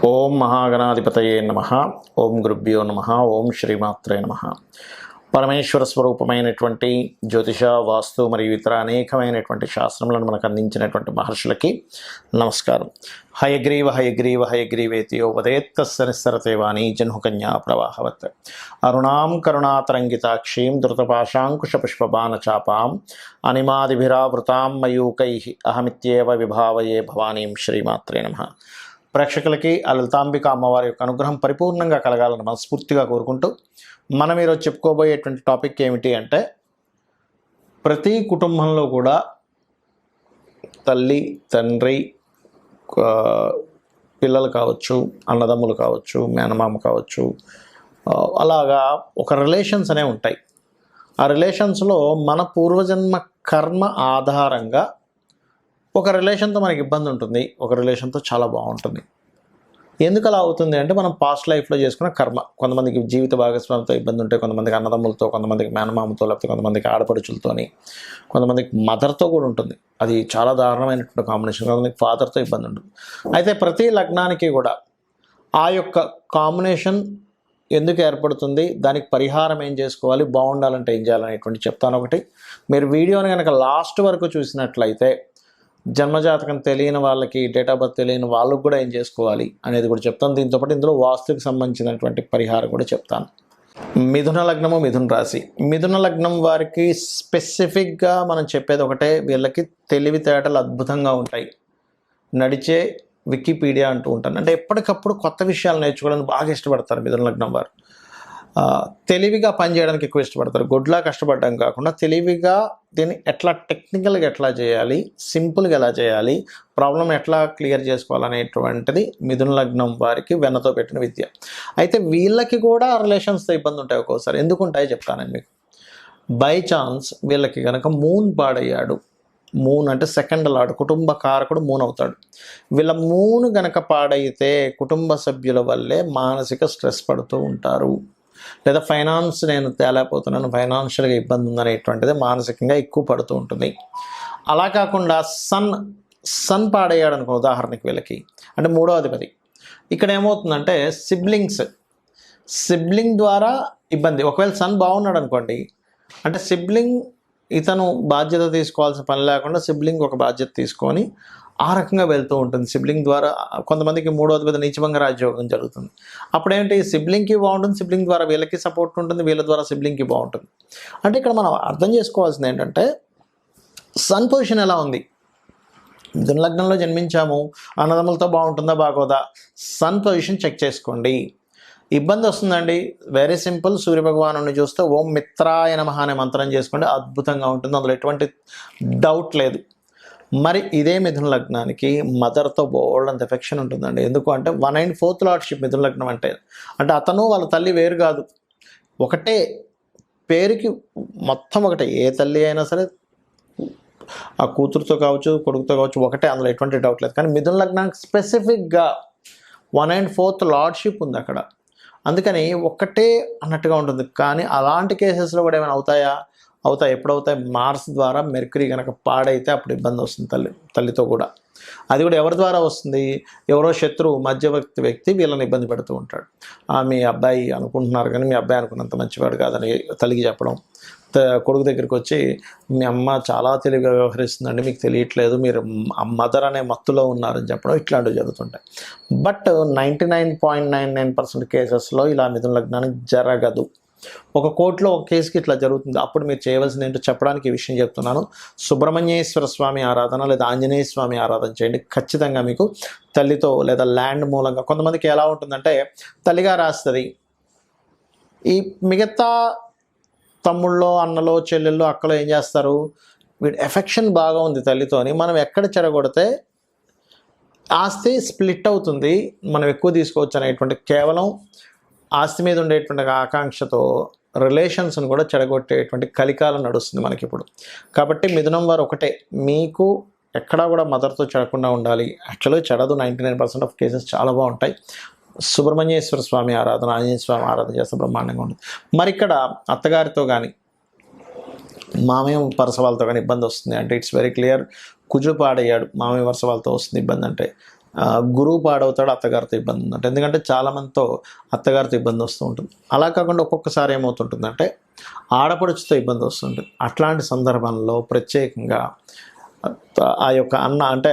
ఓం మహాగణాధిపతయే నమః. ఓం గురుభ్యో నమః. ఓం శ్రీమాత్రే నమః. పరమేశ్వర స్వరూపమైనటువంటి జ్యోతిష, వాస్తు మరియు ఇతర అనేకమైనటువంటి శాస్త్రములను మనకు అందించినటువంటి మహర్షులకి నమస్కారం. హయగ్రీవ హయగ్రీవ హయగ్రీవేతి ఉపదేత్తస్య నిస్సరతే వాణి జన్హుకన్యా ప్రవాహవత్. అరుణాం కరుణాతరంగితాక్షీం ధృతపాశాంకుశపుష్పబాణచాపాం అనిమాదిభిరావృతాం మయూకైః అహమిత్యేవ విభావయే భవానీం. శ్రీమాత్రే నమః. ప్రేక్షకులకి ఆ లలితాంబిక అమ్మవారి యొక్క అనుగ్రహం పరిపూర్ణంగా కలగాలని మనస్ఫూర్తిగా కోరుకుంటూ మనం ఈరోజు చెప్పుకోబోయేటువంటి టాపిక్ ఏమిటి అంటే, ప్రతి కుటుంబంలో కూడా తల్లి, తండ్రి, పిల్లలు కావచ్చు, అన్నదమ్ములు కావచ్చు, మేనమామ కావచ్చు, అలాగా ఒక రిలేషన్స్ అనేవి ఉంటాయి. ఆ రిలేషన్స్లో మన పూర్వజన్మ కర్మ ఆధారంగా ఒక రిలేషన్తో మనకి ఇబ్బంది ఉంటుంది, ఒక రిలేషన్తో చాలా బాగుంటుంది. ఎందుకు అలా అవుతుంది అంటే, మనం పాస్ట్ లైఫ్లో చేసుకున్న కర్మ. కొంతమందికి జీవిత భాగస్వామితో ఇబ్బంది ఉంటాయి, కొంతమందికి అన్నదమ్ములతో, కొంతమందికి మేనమామతో, లేకపోతే కొంతమందికి ఆడపడుచులతోని, కొంతమందికి మదర్తో కూడా ఉంటుంది. అది చాలా దారుణమైనటువంటి కాంబినేషన్. కొంతమందికి ఫాదర్తో ఇబ్బంది ఉంటుంది. అయితే ప్రతి లగ్నానికి కూడా ఆ యొక్క కాంబినేషన్ ఎందుకు ఏర్పడుతుంది, దానికి పరిహారం ఏం చేసుకోవాలి, బాగుండాలంటే ఏం చేయాలనేటువంటి చెప్తాను. ఒకటి, మీరు వీడియోని కనుక లాస్ట్ వరకు చూసినట్లయితే జన్మజాతకం తెలియని వాళ్ళకి, డేట్ ఆఫ్ బర్త్ తెలియని వాళ్ళకు కూడా ఏం చేసుకోవాలి అనేది కూడా చెప్తాను. దీంతోపాటు ఇందులో వాస్తుకి సంబంధించినటువంటి పరిహారం కూడా చెప్తాను. మిథున లగ్నము, మిథున రాశి. మిథున లగ్నం వారికి స్పెసిఫిక్గా మనం చెప్పేది ఒకటే, వీళ్ళకి తెలివితేటలు అద్భుతంగా ఉంటాయి. నడిచే వికీపీడియా అంటూ ఉంటాను. అంటే ఎప్పటికప్పుడు కొత్త విషయాలు నేర్చుకోవడానికి బాగా ఇష్టపడతారు మిథున లగ్నం వారు. తెలివిగా పనిచేయడానికి ఎక్కువ ఇష్టపడతారు. గొడ్లా కష్టపడడం కాకుండా తెలివిగా దీన్ని ఎట్లా టెక్నికల్గా ఎట్లా చేయాలి, సింపుల్గా ఎలా చేయాలి, ప్రాబ్లం ఎట్లా క్లియర్ చేసుకోవాలనేటువంటిది మిథున లగ్నం వారికి వెన్నతో పెట్టిన విద్య. అయితే వీళ్ళకి కూడా రిలేషన్స్తో ఇబ్బంది ఉంటాయి ఒక్కోసారి. ఎందుకు ఉంటాయో చెప్తానండి మీకు. బై ఛాన్స్ వీళ్ళకి కనుక మూన్ పాడయ్యాడు, మూన్ అంటే సెకండ్ లార్డ్, కుటుంబ కారకుడు మూన్ అవుతాడు. వీళ్ళ మూన్ గనక పాడైతే కుటుంబ సభ్యుల వల్లే మానసిక స్ట్రెస్ పడుతూ ఉంటారు. లేదా ఫైనాన్స్ నేను తేలేకపోతున్నాను, ఫైనాన్షియల్గా ఇబ్బంది ఉందనేటువంటిది మానసికంగా ఎక్కువ పడుతూ ఉంటుంది. అలా కాకుండా సన్ పాడయ్యాడు అనుకో, ఉదాహరణకి వీళ్ళకి అంటే మూడో అధిపతి. ఇక్కడ ఏమవుతుందంటే సిబ్లింగ్ ద్వారా ఇబ్బంది. ఒకవేళ సన్ బాగున్నాడు అనుకోండి, అంటే సిబ్లింగ్ ఇతను బాధ్యత తీసుకోవాల్సిన పని లేకుండా సిబ్లింగ్ ఒక బాధ్యత తీసుకొని ఆ రకంగా వెళ్తూ ఉంటుంది. సిబ్లింగ్ ద్వారా కొంతమందికి మూడో అధిపతి నీచభంగ రాజయోగం జరుగుతుంది. అప్పుడేంటి, సిబ్లింగ్కి బాగుంటుంది, సిబ్లింగ్ ద్వారా వీళ్ళకి సపోర్ట్ ఉంటుంది, వీళ్ళ ద్వారా సిబ్లింగ్కి బాగుంటుంది. అంటే ఇక్కడ మనం అర్థం చేసుకోవాల్సింది ఏంటంటే, సన్ పొజిషన్ ఎలా ఉంది. మిథున లగ్నంలో జన్మించాము, అన్నదమ్ములతో బాగుంటుందా బాగోదా, సన్ పొజిషన్ చెక్ చేసుకోండి. ఇబ్బంది వస్తుందండి, వెరీ సింపుల్. సూర్యభగవాను చూస్తే ఓం మిత్రాయ నమః అనే మంత్రం చేసుకోండి, అద్భుతంగా ఉంటుంది, అందులో ఎటువంటి డౌట్ లేదు. మరి ఇదే మిథున లగ్నానికి మదర్తో బోల్డంత ఎఫెక్షన్ ఉంటుందండి. ఎందుకు అంటే 1/4 లార్డ్షిప్ మిథున లగ్నం అంటే అతను వాళ్ళ తల్లి వేరు కాదు, ఒకటే పేరుకి మొత్తం ఒకటే. ఏ తల్లి అయినా సరే ఆ కూతురుతో కావచ్చు, కొడుకుతో కావచ్చు, ఒకటే, అందులో ఎటువంటి డౌట్ లేదు. కానీ మిథున లగ్నానికి స్పెసిఫిక్గా 1/4 లార్డ్షిప్ ఉంది అక్కడ. అందుకని ఒక్కటే అన్నట్టుగా ఉంటుంది. కానీ అలాంటి కేసెస్లో కూడా ఏమైనా అవుతాయి. ఎప్పుడవుతాయి, మార్స్ ద్వారా మెర్క్యూరీ కనుక పాడైతే అప్పుడు ఇబ్బంది వస్తుంది తల్లితో కూడా. అది కూడా ఎవరి ద్వారా వస్తుంది, ఎవరో శత్రువు, మధ్యవర్తి వ్యక్తి వీళ్ళని ఇబ్బంది పెడుతూ ఉంటాడు. మీ అబ్బాయి అనుకుంటున్నారు కానీ మీ అబ్బాయి అనుకున్నంత మంచివాడు కాదని తల్లికి చెప్పడం. కొడుకు దగ్గరికి వచ్చి, మీ అమ్మ చాలా తెలివిగా వ్యవహరిస్తుందండి, మీకు తెలియట్లేదు, మీరు మదర్ అనే మత్తులో ఉన్నారని చెప్పడం, ఇట్లాంటివి జరుగుతుంటాయి. బట్ 99.99% కేసెస్లో ఇలా మిథున లగ్నానికి జరగదు. ఒక కోర్టులో ఒక కేసుకి ఇట్లా జరుగుతుంది. అప్పుడు మీరు చేయవలసింది ఏంటో చెప్పడానికి ఈ విషయం చెప్తున్నాను. సుబ్రహ్మణ్యేశ్వర స్వామి ఆరాధన లేదా ఆంజనేయ స్వామి ఆరాధన చేయండి. ఖచ్చితంగా మీకు తల్లితో లేదా ల్యాండ్ మూలంగా, కొంతమందికి ఎలా ఉంటుందంటే తల్లిగా రాస్తుంది, ఈ మిగతా తమ్ముళ్ళో, అన్నలో, చెల్లెల్లో, అక్కలో ఏం చేస్తారు, వీడి ఎఫెక్షన్ బాగా ఉంది తల్లితోని, మనం ఎక్కడ చెడగొడితే ఆస్తి స్ప్లిట్ అవుతుంది, మనం ఎక్కువ తీసుకోవచ్చు అనేటువంటి కేవలం ఆస్తి మీద ఉండేటువంటి ఆకాంక్షతో రిలేషన్స్ని కూడా చెడగొట్టేటువంటి కలికాలం నడుస్తుంది మనకి ఇప్పుడు. కాబట్టి మిథునం వారు ఒకటే, మీకు ఎక్కడా కూడా మదర్తో చెడకుండా ఉండాలి. యాక్చువల్గా చెడదు, 99% ఆఫ్ కేసెస్ చాలా బాగుంటాయి. సుబ్రహ్మణ్యేశ్వర స్వామి ఆరాధన, ఆంజనేయ స్వామి ఆరాధన చేస్తే బ్రహ్మాండంగా ఉంటుంది. మరి ఇక్కడ అత్తగారితో కానీ మామయ్య వరుస వాళ్ళతో కానీ ఇబ్బంది వస్తుంది అంటే ఇట్స్ వెరీ క్లియర్, కుజుడు పాడయ్యాడు, మామయ్య వరుస వాళ్ళతో వస్తుంది ఇబ్బంది అంటే గురువు పాడవుతాడు, అత్తగారితో ఇబ్బంది ఉందంటే. ఎందుకంటే చాలామందితో అత్తగారితో ఇబ్బంది వస్తూ ఉంటుంది. అలా కాకుండా ఒక్కొక్కసారి ఏమవుతుంటుందంటే ఆడపడుచుతో ఇబ్బంది వస్తుంటుంది. అట్లాంటి సందర్భంలో ప్రత్యేకంగా ఆ యొక్క అన్న అంటే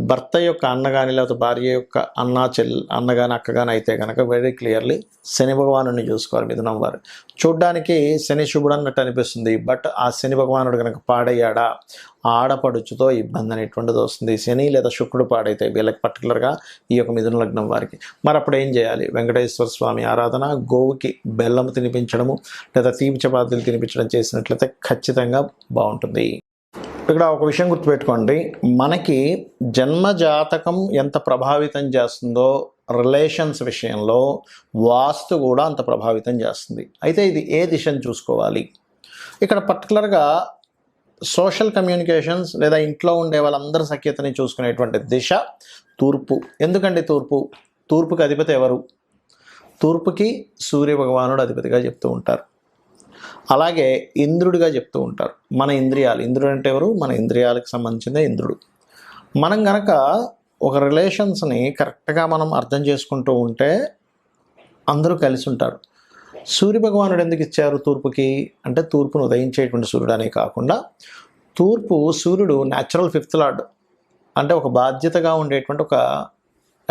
భర్త యొక్క అన్న కానీ లేకపోతే భార్య యొక్క అన్న కానీ అక్క కానీ అయితే కనుక వెరీ క్లియర్లీ శని భగవానుడిని చూసుకోవాలి. మిథునం వారు చూడ్డానికి శని శుభుడు అన్నట్టు అనిపిస్తుంది, బట్ ఆ శని భగవానుడు కనుక పాడయ్యాడా ఆడపడుచుతో ఇబ్బంది అనేటువంటిది వస్తుంది. శని లేదా శుక్రుడు పాడైతే వీళ్ళకి పర్టికులర్గా ఈ యొక్క మిథున లగ్నం వారికి మరి అప్పుడు ఏం చేయాలి? వెంకటేశ్వర స్వామి ఆరాధన, గోవుకి బెల్లం తినిపించడము లేదా తీపి చపాతీలు తినిపించడం చేసినట్లయితే ఖచ్చితంగా బాగుంటుంది. ఇక్కడ ఒక విషయం గుర్తుపెట్టుకోండి, మనకి జన్మజాతకం ఎంత ప్రభావితం చేస్తుందో రిలేషన్స్ విషయంలో వాస్తు కూడా అంత ప్రభావితం చేస్తుంది. అయితే ఇది ఏ దిశను చూసుకోవాలి? ఇక్కడ పర్టికులర్గా సోషల్ కమ్యూనికేషన్స్ లేదా ఇంట్లో ఉండే వాళ్ళందరి సఖ్యతని చూసుకునేటువంటి దిశ తూర్పు. ఎందుకండి తూర్పుకి అధిపతి ఎవరు? తూర్పుకి సూర్య భగవానుడు అధిపతిగా చెప్తూ ఉంటారు. అలాగే ఇంద్రుడిగా చెప్తూ ఉంటారు. మన ఇంద్రియాలు, ఇంద్రుడు అంటే ఎవరు? మన ఇంద్రియాలకు సంబంధించిన ఇంద్రుడు. మనం గనక ఒక రిలేషన్స్ని కరెక్ట్గా మనం అర్థం చేసుకుంటూ ఉంటే అందరూ కలిసి ఉంటారు. సూర్య భగవానుడు ఎందుకు ఇచ్చారు తూర్పుకి అంటే, తూర్పును ఉదయించేటువంటి సూర్యుడు అనే కాకుండా సూర్యుడు న్యాచురల్ 5th లార్డ్, అంటే ఒక బాధ్యతగా ఉండేటువంటి ఒక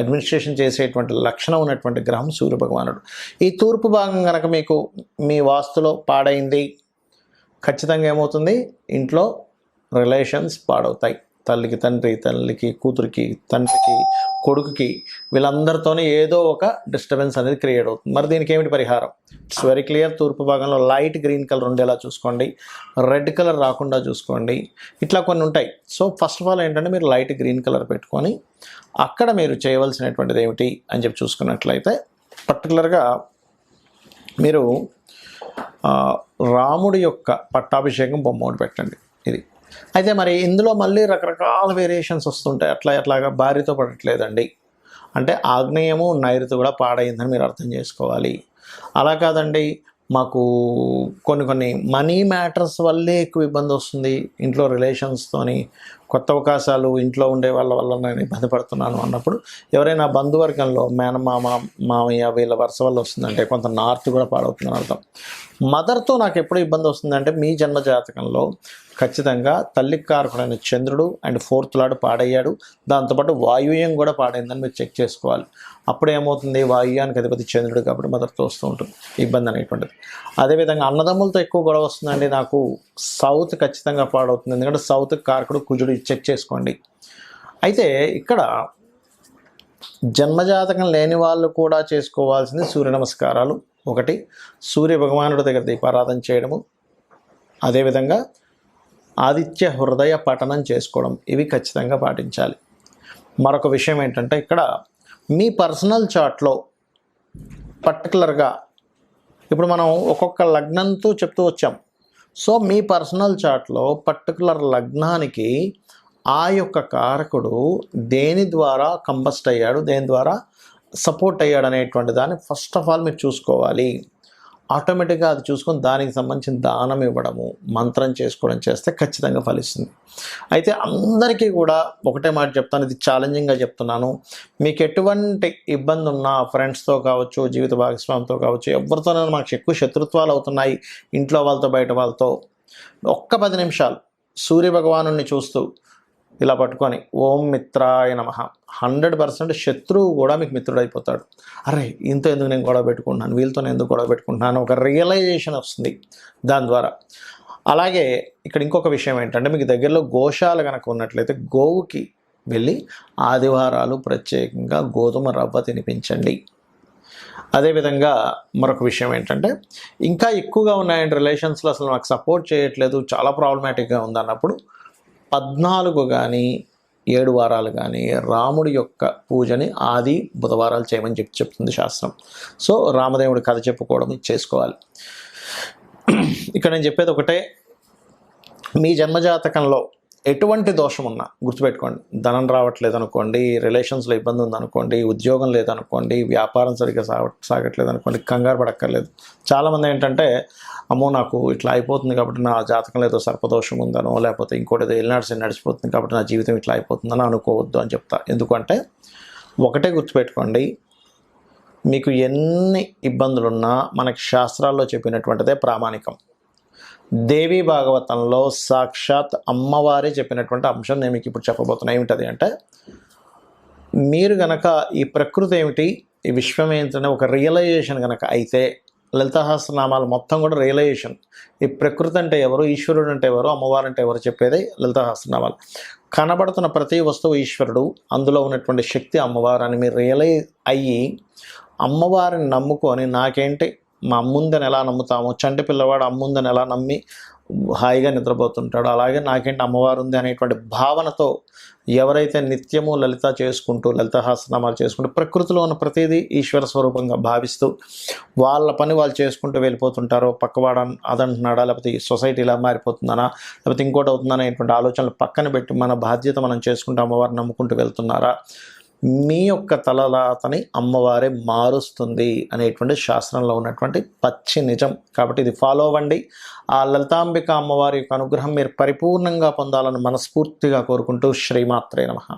అడ్మినిస్ట్రేషన్ చేసేటువంటి లక్షణం ఉన్నటువంటి గ్రహం సూర్య భగవానుడు. ఈ తూర్పు భాగం కనుక మీకు మీ వాస్తులో పాడైంది, ఖచ్చితంగా ఏమవుతుంది? ఇంట్లో రిలేషన్స్ పాడవుతాయి. తల్లికి తండ్రి, తల్లికి కూతురికి, తండ్రికి కొడుకుకి, వీళ్ళందరితోనే ఏదో ఒక డిస్టర్బెన్స్ అనేది క్రియేట్ అవుతుంది. మరి దీనికి ఏమిటి పరిహారం? It's very clear. తూర్పు భాగంలో లైట్ గ్రీన్ కలర్ ఉండేలా చూసుకోండి, రెడ్ కలర్ రాకుండా చూసుకోండి. ఇట్లా కొన్ని ఉంటాయి. సో ఫస్ట్ ఆఫ్ ఆల్ ఏంటంటే మీరు లైట్ గ్రీన్ కలర్ పెట్టుకొని అక్కడ మీరు చేయవలసినటువంటిది ఏమిటి అని చెప్పి చూసుకున్నట్లయితే పర్టికులర్గా మీరు రాముడి యొక్క పట్టాభిషేకం బొమ్మ ఒకటి పెట్టండి. ఇది అయితే మరి ఇందులో మళ్ళీ రకరకాల వేరియేషన్స్ వస్తుంటాయి. అట్లాగా భార్యతో పడట్లేదండి అంటే ఆగ్నేయము నైరుతి కూడా పాడైందని మీరు అర్థం చేసుకోవాలి. అలా కాదండి, మాకు కొన్ని మనీ మ్యాటర్స్ వల్లే ఎక్కువ ఇబ్బంది వస్తుంది, ఇంట్లో రిలేషన్స్తోని కొత్త అవకాశాలు ఇంట్లో ఉండే వాళ్ళ వల్ల నేను ఇబ్బంది పడుతున్నాను అన్నప్పుడు ఎవరైనా బంధువర్గంలో మేనమామ, మామయ్య వీళ్ళ వరుస వల్ల వస్తుందంటే కొంత నార్త్ కూడా పాడవుతుందని అర్థం. మదర్తో నాకు ఎప్పుడు ఇబ్బంది వస్తుందంటే మీ జన్మ జాతకంలో ఖచ్చితంగా తల్లికి కారకుడైన చంద్రుడు అండ్ 4th లార్డ్ పాడయ్యాడు, దాంతోపాటు వాయువ్యం కూడా పాడైందని మీరు చెక్ చేసుకోవాలి. అప్పుడు ఏమవుతుంది? వాయువ్యానికి అధిపతి చంద్రుడు కాబట్టి మదర్తో వస్తూ ఉంటుంది ఇబ్బంది అనేటువంటిది. అదేవిధంగా అన్నదమ్ములతో ఎక్కువ గొడవ వస్తుందండి నాకు, సౌత్ ఖచ్చితంగా పాడవుతుంది. ఎందుకంటే సౌత్ కారకుడు కుజుడు, చెక్ చేసుకోండి. అయితే ఇక్కడ జన్మజాతకం లేని వాళ్ళు కూడా చేసుకోవాల్సింది సూర్య నమస్కారాలు. ఒకటి, సూర్య భగవానుడి దగ్గర దీపారాధన చేయడము, అదేవిధంగా ఆదిత్య హృదయ పఠనం చేసుకోవడం, ఇవి ఖచ్చితంగా పాటించాలి. మరొక విషయం ఏంటంటే ఇక్కడ మీ పర్సనల్ చార్ట్లో పర్టికులర్గా ఇప్పుడు మనం ఒక్కొక్క లగ్నంతో చెప్తూ వచ్చాం. సో మీ పర్సనల్ చార్ట్లో పర్టికులర్ లగ్నానికి ఆ యొక్క కారకుడు దేని ద్వారా కంబస్ట్ అయ్యాడు, దేని ద్వారా సపోర్ట్ అయ్యాడు అనేటువంటి దాన్ని ఫస్ట్ ఆఫ్ ఆల్ మీరు చూసుకోవాలి. ఆటోమేటిక్గా అది చూసుకొని దానికి సంబంధించిన దానం ఇవ్వడము, మంత్రం చేసుకోవడం చేస్తే ఖచ్చితంగా ఫలిస్తుంది. అయితే అందరికీ కూడా ఒకటే మాట చెప్తాను, ఇది ఛాలెంజింగ్గా చెప్తున్నాను. మీకు ఎటువంటి ఇబ్బంది ఉన్నా ఫ్రెండ్స్తో కావచ్చు, జీవిత భాగస్వామితో కావచ్చు, ఎవరితోనైనా మాకు ఎక్కువ శత్రుత్వాలు అవుతున్నాయి ఇంట్లో వాళ్ళతో బయట వాళ్ళతో, ఒక్క 10 నిమిషాలు సూర్య భగవానుడిని చూస్తూ ఇలా పట్టుకొని ఓం మిత్రాయ నమః, 100% శత్రువు కూడా మీకు మిత్రుడు అయిపోతాడు. అరే ఇంత ఎందుకు నేను గొడవ పెట్టుకుంటున్నాను, వీళ్ళతో నేను ఎందుకు గొడవ పెట్టుకుంటున్నాను, ఒక రియలైజేషన్ వస్తుంది దాని ద్వారా. అలాగే ఇక్కడ ఇంకొక విషయం ఏంటంటే, మీకు దగ్గరలో గోశాల కనుక ఉన్నట్లయితే గోవుకి వెళ్ళి ఆదివారాలు ప్రత్యేకంగా గోధుమ రవ్వ తినిపించండి. అదేవిధంగా మరొక విషయం ఏంటంటే, ఇంకా ఎక్కువగా ఉన్నాయండి రిలేషన్స్లో, అసలు నాకు సపోర్ట్ చేయట్లేదు, చాలా ప్రాబ్లమాటిక్గా ఉందన్నప్పుడు 14 కానీ 7 వారాలు కానీ రాముడి యొక్క పూజని ఆది బుధవారాలు చేయమని చెప్తుంది శాస్త్రం. సో రామదేవుడి కథ చెప్పుకోవడం చేసుకోవాలి. ఇక్కడ నేను చెప్పేది ఒకటే, మీ జన్మజాతకంలో ఎటువంటి దోషం ఉన్నా గుర్తుపెట్టుకోండి. ధనం రావట్లేదు అనుకోండి, రిలేషన్స్లో ఇబ్బంది ఉందనుకోండి, ఉద్యోగం లేదనుకోండి, వ్యాపారం సరిగ్గా సాగట్లేదు అనుకోండి, కంగారు పడక్కర్లేదు. చాలామంది ఏంటంటే అమ్మో నాకు ఇట్లా అయిపోతుంది కాబట్టి నా జాతకంలో ఏదో సర్పదోషం ఉందనో, లేకపోతే ఇంకోటి ఏదో ఏలినాడు నడిచిపోతుంది కాబట్టి నా జీవితం ఇట్లా అయిపోతుందని అనుకోవద్దు అని చెప్తా. ఎందుకంటే ఒకటే గుర్తుపెట్టుకోండి, మీకు ఎన్ని ఇబ్బందులున్నా మనకి శాస్త్రాల్లో చెప్పినటువంటిదే ప్రామాణికం. దేవీ భాగవతంలో సాక్షాత్ అమ్మవారే చెప్పినటువంటి అంశం నేను మీకు ఇప్పుడు చెప్పబోతున్నా. ఏమిటది అంటే, మీరు గనక ఈ ప్రకృతి ఏమిటి, ఈ విశ్వం ఏంటనే ఒక రియలైజేషన్ కనుక అయితే, లలితాసహస్రనామాలు మొత్తం కూడా రియలైజేషన్. ఈ ప్రకృతి అంటే ఎవరు, ఈశ్వరుడు అంటే ఎవరు, అమ్మవారు అంటే ఎవరు చెప్పేదే లలితాసహస్రనామాలు. కనబడుతున్న ప్రతి వస్తువు ఈశ్వరుడు, అందులో ఉన్నటువంటి శక్తి అమ్మవారు అని మీరు రియలైజ్ అయ్యి అమ్మవారిని నమ్ముకొని, నాకేంటి మా అమ్ముందని ఎలా నమ్ముతామో, చంటి పిల్లవాడు అమ్ముందని ఎలా నమ్మి హాయిగా నిద్రపోతుంటాడు, అలాగే నాకేంటి అమ్మవారు ఉంది అనేటువంటి భావనతో ఎవరైతే నిత్యము లలిత చేసుకుంటూ, లలితాసహస్రనామాలు చేసుకుంటూ, ప్రకృతిలో ఉన్న ప్రతిదీ ఈశ్వర స్వరూపంగా భావిస్తూ వాళ్ళ పని వాళ్ళు చేసుకుంటూ వెళ్ళిపోతుంటారో, పక్కవాడ అదంటున్నాడా, లేకపోతే ఈ సొసైటీ ఇలా మారిపోతుందనా, లేకపోతే ఇంకోటి అవుతుందనే అనేటువంటి ఆలోచనలు పక్కన పెట్టి మన బాధ్యత మనం చేసుకుంటూ అమ్మవారిని నమ్ముకుంటూ వెళ్తున్నారా, మీ యొక్క తలరాతని అమ్మవారే మారుస్తుంది అనేటువంటి శాస్త్రంలో ఉన్నటువంటి పచ్చి నిజం. కాబట్టి ఇది ఫాలో అవ్వండి. ఆ లలితాంబిక అమ్మవారి యొక్క అనుగ్రహం మీరు పరిపూర్ణంగా పొందాలని మనస్ఫూర్తిగా కోరుకుంటూ శ్రీమాత్రే నమః.